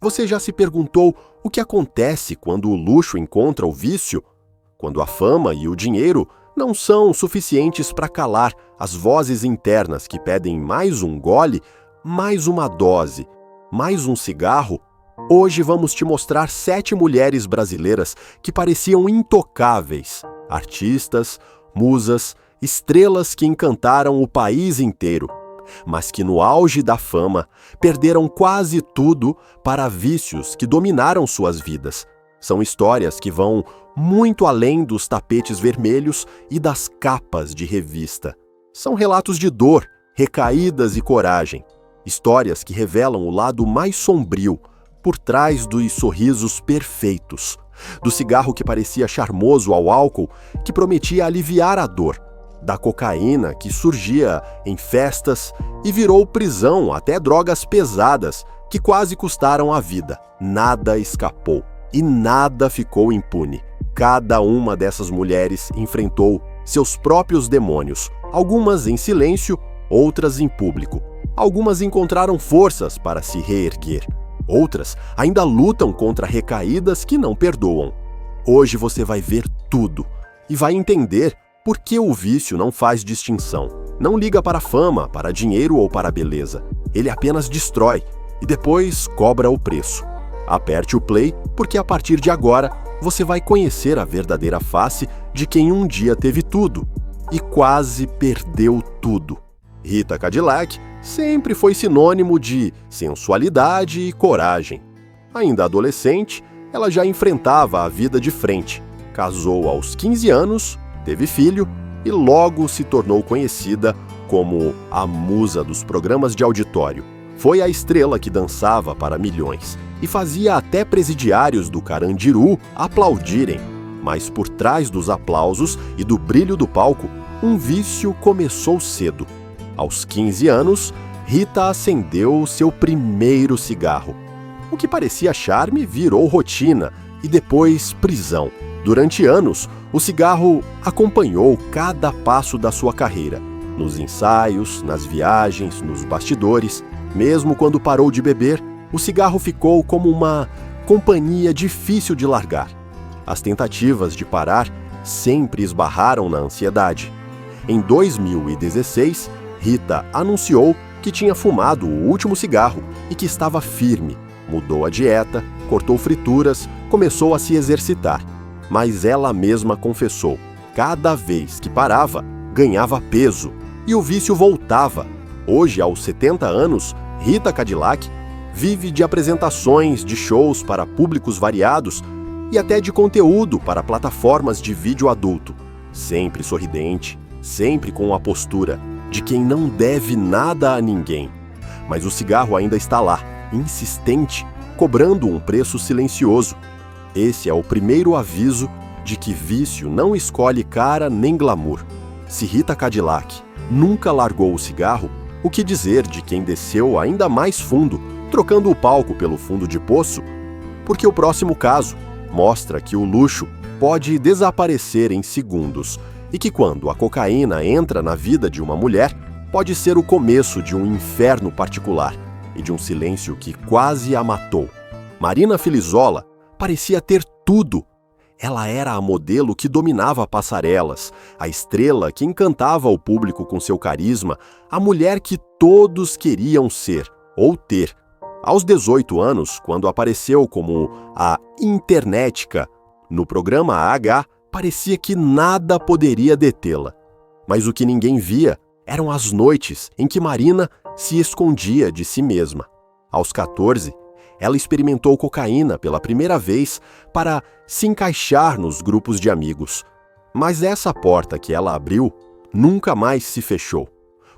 Você já se perguntou o que acontece quando o luxo encontra o vício? Quando a fama e o dinheiro não são suficientes para calar as vozes internas que pedem mais um gole, mais uma dose, mais um cigarro? Hoje vamos te mostrar 7 mulheres brasileiras que pareciam intocáveis, artistas, musas, estrelas que encantaram o país inteiro, mas que no auge da fama perderam quase tudo para vícios que dominaram suas vidas. São histórias que vão muito além dos tapetes vermelhos e das capas de revista. São relatos de dor, recaídas e coragem. Histórias que revelam o lado mais sombrio, por trás dos sorrisos perfeitos, do cigarro que parecia charmoso ao álcool, que prometia aliviar a dor, da cocaína que surgia em festas e virou prisão até drogas pesadas que quase custaram a vida. Nada escapou e nada ficou impune. Cada uma dessas mulheres enfrentou seus próprios demônios, algumas em silêncio, outras em público. Algumas encontraram forças para se reerguer. Outras ainda lutam contra recaídas que não perdoam. Hoje você vai ver tudo e vai entender por que o vício não faz distinção. Não liga para a fama, para dinheiro ou para a beleza. Ele apenas destrói e depois cobra o preço. Aperte o play, porque a partir de agora você vai conhecer a verdadeira face de quem um dia teve tudo e quase perdeu tudo. Rita Cadillac sempre foi sinônimo de sensualidade e coragem. Ainda adolescente, ela já enfrentava a vida de frente. Casou aos 15 anos, teve filho e logo se tornou conhecida como a musa dos programas de auditório. Foi a estrela que dançava para milhões e fazia até presidiários do Carandiru aplaudirem. Mas por trás dos aplausos e do brilho do palco, um vício começou cedo. Aos 15 anos, Rita acendeu seu primeiro cigarro. O que parecia charme virou rotina e depois prisão. Durante anos, o cigarro acompanhou cada passo da sua carreira, nos ensaios, nas viagens, nos bastidores. Mesmo quando parou de beber, o cigarro ficou como uma companhia difícil de largar. As tentativas de parar sempre esbarraram na ansiedade. Em 2016, Rita anunciou que tinha fumado o último cigarro e que estava firme. Mudou a dieta, cortou frituras, começou a se exercitar. Mas ela mesma confessou, cada vez que parava, ganhava peso e o vício voltava. Hoje, aos 70 anos, Rita Cadillac vive de apresentações de shows para públicos variados e até de conteúdo para plataformas de vídeo adulto. Sempre sorridente, sempre com a postura de quem não deve nada a ninguém. Mas o cigarro ainda está lá, insistente, cobrando um preço silencioso. Esse é o primeiro aviso de que vício não escolhe cara nem glamour. Se Rita Cadillac nunca largou o cigarro, o que dizer de quem desceu ainda mais fundo, trocando o palco pelo fundo de poço? Porque o próximo caso mostra que o luxo pode desaparecer em segundos e que quando a cocaína entra na vida de uma mulher, pode ser o começo de um inferno particular e de um silêncio que quase a matou. Marina Filizola parecia ter tudo. Ela era a modelo que dominava passarelas, a estrela que encantava o público com seu carisma, a mulher que todos queriam ser ou ter. Aos 18 anos, quando apareceu como a internética no programa H, parecia que nada poderia detê-la. Mas o que ninguém via eram as noites em que Marina se escondia de si mesma. Aos 14, ela experimentou cocaína pela primeira vez para se encaixar nos grupos de amigos. Mas essa porta que ela abriu nunca mais se fechou.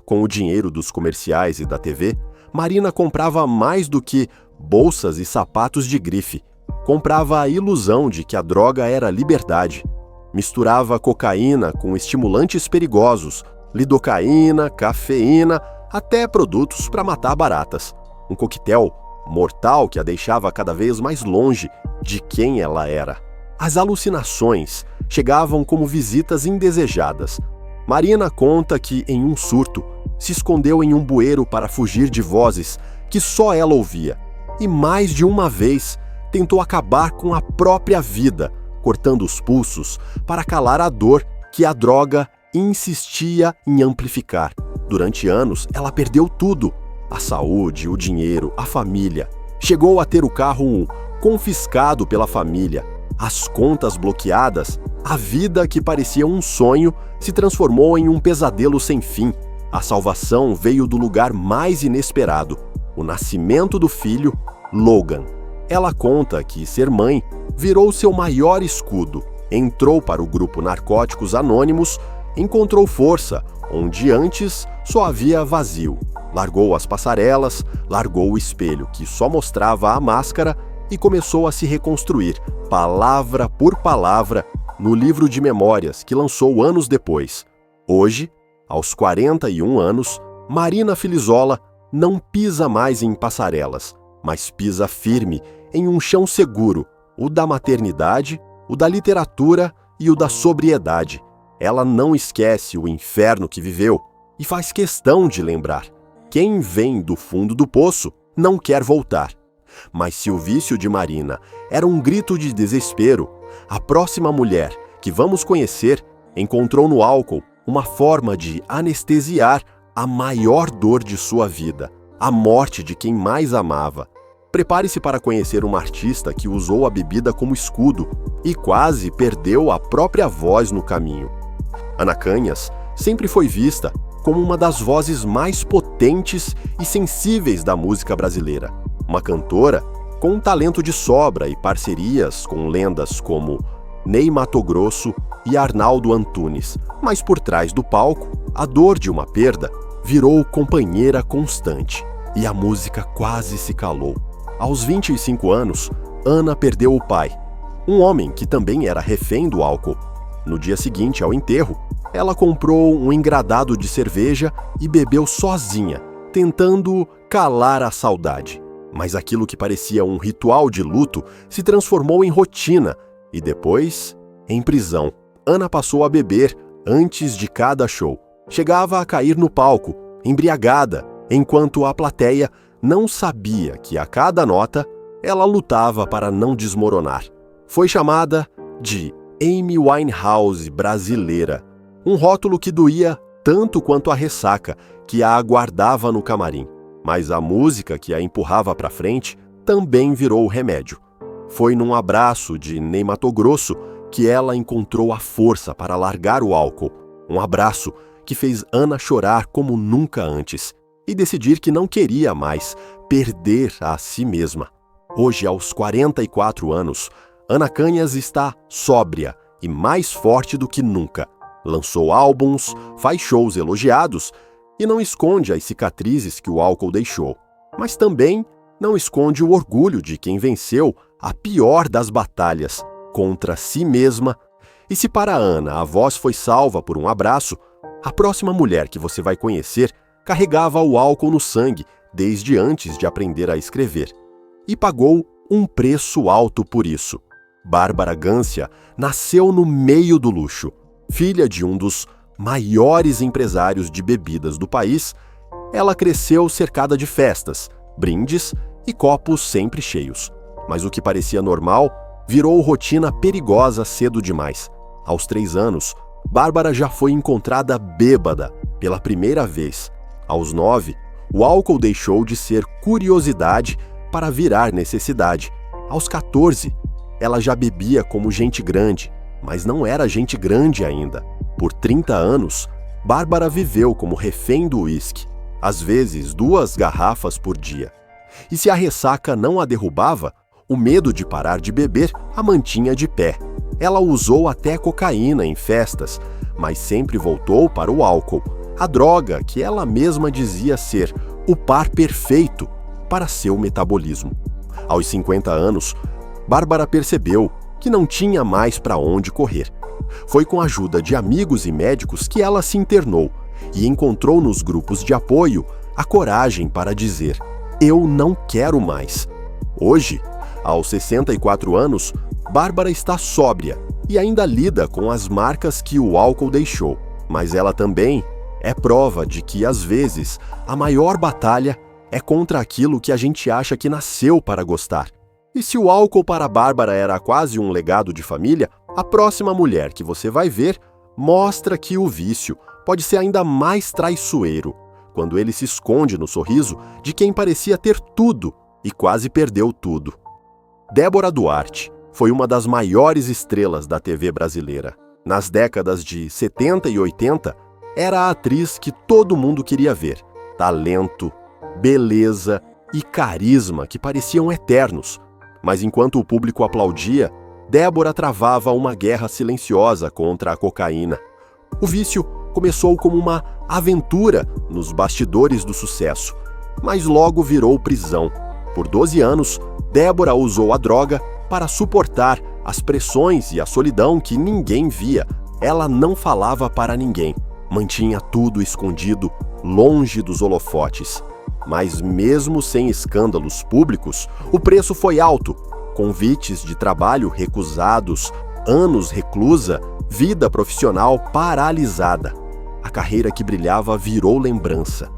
Com o dinheiro dos comerciais e da TV, Marina comprava mais do que bolsas e sapatos de grife. Comprava a ilusão de que a droga era liberdade. Misturava cocaína com estimulantes perigosos, lidocaína, cafeína, até produtos para matar baratas. Um coquetel mortal que a deixava cada vez mais longe de quem ela era. As alucinações chegavam como visitas indesejadas. Marina conta que, em um surto, se escondeu em um bueiro para fugir de vozes que só ela ouvia. e mais de uma vez tentou acabar com a própria vida, cortando os pulsos para calar a dor que a droga insistia em amplificar. Durante anos, ela perdeu tudo: a saúde, o dinheiro, a família. Chegou a ter o carro confiscado pela família, as contas bloqueadas. A vida que parecia um sonho se transformou em um pesadelo sem fim. A salvação veio do lugar mais inesperado: o nascimento do filho, Logan. Ela conta que ser mãe virou seu maior escudo. Entrou para o grupo Narcóticos Anônimos, encontrou força onde antes só havia vazio. Largou as passarelas, largou o espelho que só mostrava a máscara e começou a se reconstruir, palavra por palavra, no livro de memórias que lançou anos depois. Hoje, aos 41 anos, Marina Filizola não pisa mais em passarelas, mas pisa firme em um chão seguro, o da maternidade, o da literatura e o da sobriedade. Ela não esquece o inferno que viveu e faz questão de lembrar. Quem vem do fundo do poço não quer voltar. Mas se o vício de Marina era um grito de desespero, a próxima mulher que vamos conhecer encontrou no álcool uma forma de anestesiar a maior dor de sua vida, a morte de quem mais amava. Prepare-se para conhecer uma artista que usou a bebida como escudo e quase perdeu a própria voz no caminho. Ana Canhas sempre foi vista como uma das vozes mais potentes e sensíveis da música brasileira. Uma cantora com um talento de sobra e parcerias com lendas como Ney Matogrosso e Arnaldo Antunes. Mas por trás do palco, a dor de uma perda virou companheira constante e a música quase se calou. Aos 25 anos, Ana perdeu o pai, um homem que também era refém do álcool. No dia seguinte ao enterro, ela comprou um engradado de cerveja e bebeu sozinha, tentando calar a saudade. Mas aquilo que parecia um ritual de luto se transformou em rotina e depois em prisão. Ana passou a beber antes de cada show. Chegava a cair no palco, embriagada, enquanto a plateia não sabia que a cada nota ela lutava para não desmoronar. Foi chamada de Amy Winehouse brasileira, um rótulo que doía tanto quanto a ressaca que a aguardava no camarim. Mas a música que a empurrava para frente também virou o remédio. Foi num abraço de Ney Matogrosso que ela encontrou a força para largar o álcool. Um abraço que fez Ana chorar como nunca antes e decidir que não queria mais perder a si mesma. Hoje, aos 44 anos, Ana Canhas está sóbria e mais forte do que nunca. Lançou álbuns, faz shows elogiados e não esconde as cicatrizes que o álcool deixou. Mas também não esconde o orgulho de quem venceu a pior das batalhas, contra si mesma. E se para Ana a voz foi salva por um abraço, a próxima mulher que você vai conhecer carregava o álcool no sangue desde antes de aprender a escrever. E pagou um preço alto por isso. Bárbara Gância nasceu no meio do luxo. Filha de um dos maiores empresários de bebidas do país, ela cresceu cercada de festas, brindes e copos sempre cheios. Mas o que parecia normal virou rotina perigosa cedo demais. Aos 3 anos, Bárbara já foi encontrada bêbada pela primeira vez. Aos 9, o álcool deixou de ser curiosidade para virar necessidade. Aos 14, ela já bebia como gente grande, mas não era gente grande ainda. Por 30 anos, Bárbara viveu como refém do uísque, às vezes 2 garrafas por dia. E se a ressaca não a derrubava, o medo de parar de beber a mantinha de pé. Ela usou até cocaína em festas, mas sempre voltou para o álcool, a droga que ela mesma dizia ser o par perfeito para seu metabolismo. Aos 50 anos, Bárbara percebeu que não tinha mais para onde correr. Foi com a ajuda de amigos e médicos que ela se internou e encontrou nos grupos de apoio a coragem para dizer: "Eu não quero mais". Hoje, aos 64 anos, Bárbara está sóbria e ainda lida com as marcas que o álcool deixou. Mas ela também é prova de que, às vezes, a maior batalha é contra aquilo que a gente acha que nasceu para gostar. E se o álcool para Bárbara era quase um legado de família, a próxima mulher que você vai ver mostra que o vício pode ser ainda mais traiçoeiro, quando ele se esconde no sorriso de quem parecia ter tudo e quase perdeu tudo. Débora Duarte foi uma das maiores estrelas da TV brasileira. Nas décadas de 70 e 80, era a atriz que todo mundo queria ver. Talento, beleza e carisma que pareciam eternos. Mas enquanto o público aplaudia, Débora travava uma guerra silenciosa contra a cocaína. O vício começou como uma aventura nos bastidores do sucesso, mas logo virou prisão. Por 12 anos, Débora usou a droga para suportar as pressões e a solidão que ninguém via. Ela não falava para ninguém, mantinha tudo escondido, longe dos holofotes. Mas mesmo sem escândalos públicos, o preço foi alto. Convites de trabalho recusados, anos reclusa, vida profissional paralisada. A carreira que brilhava virou lembrança.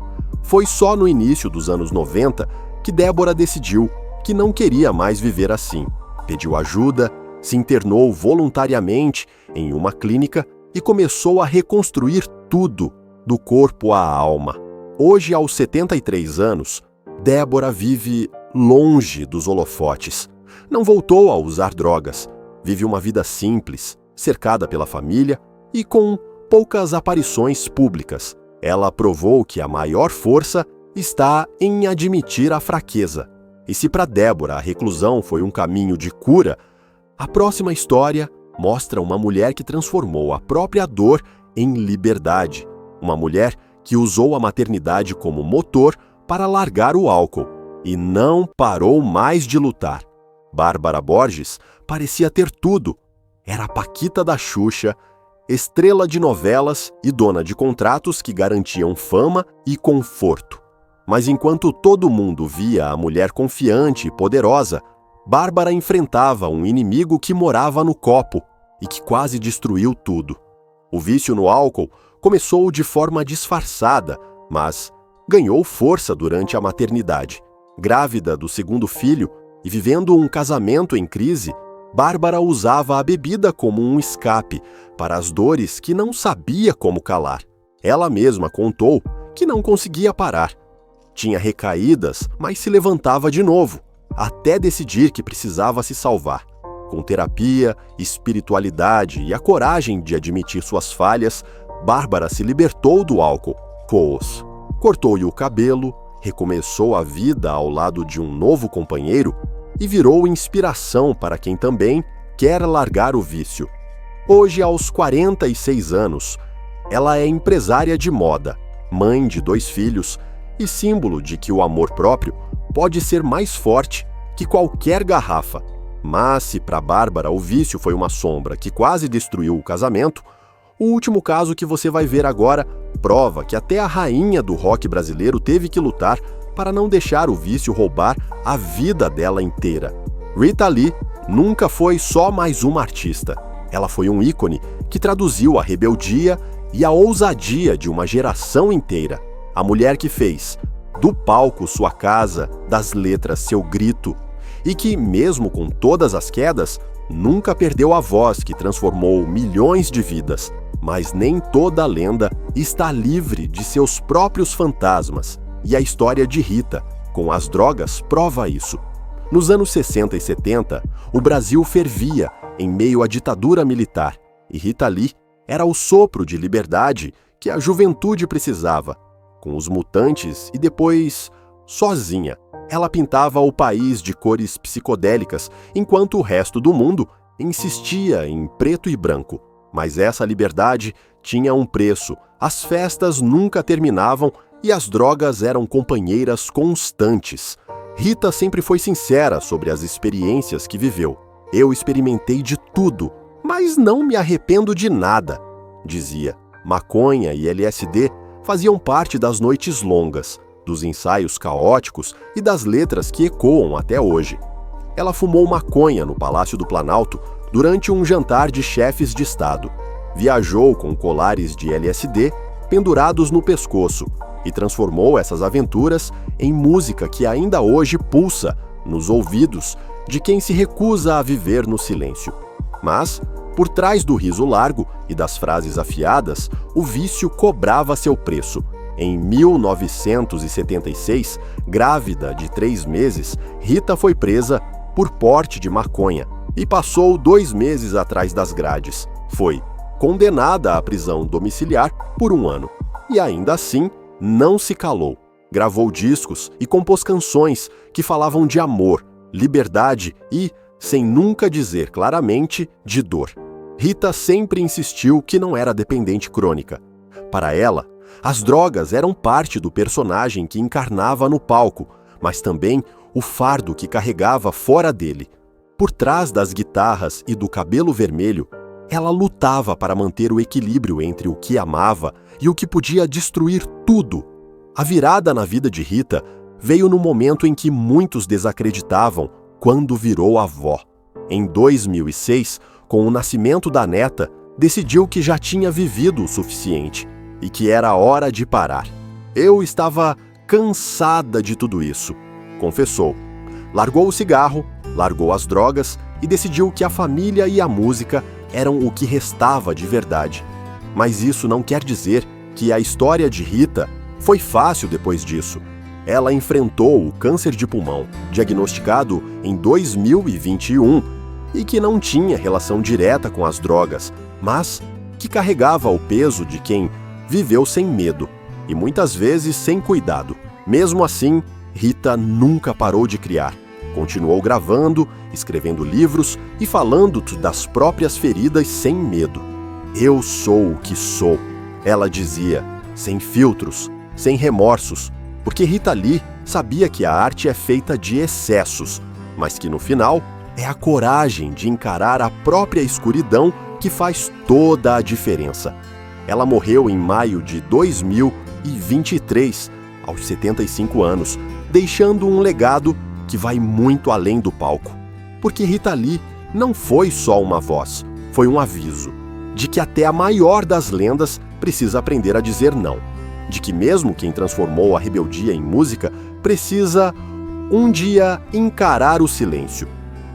Foi só no início dos anos 90 que Débora decidiu que não queria mais viver assim. Pediu ajuda, se internou voluntariamente em uma clínica e começou a reconstruir tudo, do corpo à alma. Hoje, aos 73 anos, Débora vive longe dos holofotes. Não voltou a usar drogas. Vive uma vida simples, cercada pela família e com poucas aparições públicas. Ela provou que a maior força está em admitir a fraqueza. E se para Débora a reclusão foi um caminho de cura, a próxima história mostra uma mulher que transformou a própria dor em liberdade. Uma mulher que usou a maternidade como motor para largar o álcool e não parou mais de lutar. Bárbara Borges parecia ter tudo. Era a Paquita da Xuxa, estrela de novelas e dona de contratos que garantiam fama e conforto. Mas enquanto todo mundo via a mulher confiante e poderosa, Bárbara enfrentava um inimigo que morava no copo e que quase destruiu tudo. O vício no álcool começou de forma disfarçada, mas ganhou força durante a maternidade. Grávida do segundo filho e vivendo um casamento em crise, Bárbara usava a bebida como um escape para as dores que não sabia como calar. Ela mesma contou que não conseguia parar. Tinha recaídas, mas se levantava de novo, até decidir que precisava se salvar. Com terapia, espiritualidade e a coragem de admitir suas falhas, Bárbara se libertou do álcool, cortou-lhe o cabelo, recomeçou a vida ao lado de um novo companheiro e virou inspiração para quem também quer largar o vício. Hoje, aos 46 anos, ela é empresária de moda, mãe de 2 filhos e símbolo de que o amor próprio pode ser mais forte que qualquer garrafa. Mas se para Bárbara o vício foi uma sombra que quase destruiu o casamento, o último caso que você vai ver agora prova que até a rainha do rock brasileiro teve que lutar para não deixar o vício roubar a vida dela inteira. Rita Lee nunca foi só mais uma artista. Ela foi um ícone que traduziu a rebeldia e a ousadia de uma geração inteira. A mulher que fez do palco sua casa, das letras seu grito, e que, mesmo com todas as quedas, nunca perdeu a voz que transformou milhões de vidas. Mas nem toda lenda está livre de seus próprios fantasmas, e a história de Rita, com as drogas, prova isso. Nos anos 60 e 70, o Brasil fervia em meio à ditadura militar, e Rita Lee era o sopro de liberdade que a juventude precisava. Com os Mutantes e depois sozinha, ela pintava o país de cores psicodélicas, enquanto o resto do mundo insistia em preto e branco. Mas essa liberdade tinha um preço, as festas nunca terminavam e as drogas eram companheiras constantes. Rita sempre foi sincera sobre as experiências que viveu. Eu experimentei de tudo, mas não me arrependo de nada, dizia. Maconha e LSD faziam parte das noites longas, dos ensaios caóticos e das letras que ecoam até hoje. Ela fumou maconha no Palácio do Planalto durante um jantar de chefes de Estado. Viajou com colares de LSD pendurados no pescoço e transformou essas aventuras em música que ainda hoje pulsa nos ouvidos de quem se recusa a viver no silêncio. Mas, por trás do riso largo e das frases afiadas, o vício cobrava seu preço. Em 1976, grávida de 3 meses, Rita foi presa por porte de maconha e passou 2 meses atrás das grades. Foi condenada à prisão domiciliar por 1 ano. E ainda assim, não se calou. Gravou discos e compôs canções que falavam de amor, liberdade e, sem nunca dizer claramente, de dor. Rita sempre insistiu que não era dependente crônica. Para ela, as drogas eram parte do personagem que encarnava no palco, mas também o fardo que carregava fora dele. Por trás das guitarras e do cabelo vermelho, ela lutava para manter o equilíbrio entre o que amava e o que podia destruir tudo. A virada na vida de Rita veio no momento em que muitos desacreditavam, quando virou avó. Em 2006, com o nascimento da neta, decidiu que já tinha vivido o suficiente e que era hora de parar. Eu estava cansada de tudo isso, confessou. Largou o cigarro, largou as drogas e decidiu que a família e a música eram o que restava de verdade. Mas isso não quer dizer que a história de Rita foi fácil depois disso. Ela enfrentou o câncer de pulmão, diagnosticado em 2021, e que não tinha relação direta com as drogas, mas que carregava o peso de quem viveu sem medo e muitas vezes sem cuidado. Mesmo assim, Rita nunca parou de criar. Continuou gravando, escrevendo livros e falando das próprias feridas sem medo. Eu sou o que sou, ela dizia, sem filtros, sem remorsos, porque Rita Lee sabia que a arte é feita de excessos, mas que no final é a coragem de encarar a própria escuridão que faz toda a diferença. Ela morreu em maio de 2023, aos 75 anos, deixando um legado que vai muito além do palco. Porque Rita Lee não foi só uma voz, foi um aviso de que até a maior das lendas precisa aprender a dizer não. De que mesmo quem transformou a rebeldia em música precisa, um dia, encarar o silêncio.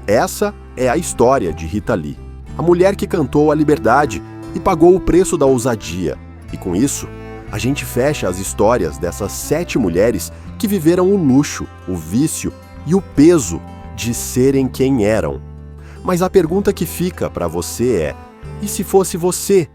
Essa é a história de Rita Lee, a mulher que cantou a liberdade e pagou o preço da ousadia. E com isso, a gente fecha as histórias dessas 7 mulheres que viveram o luxo, o vício e o peso de serem quem eram. Mas a pergunta que fica para você é: e se fosse você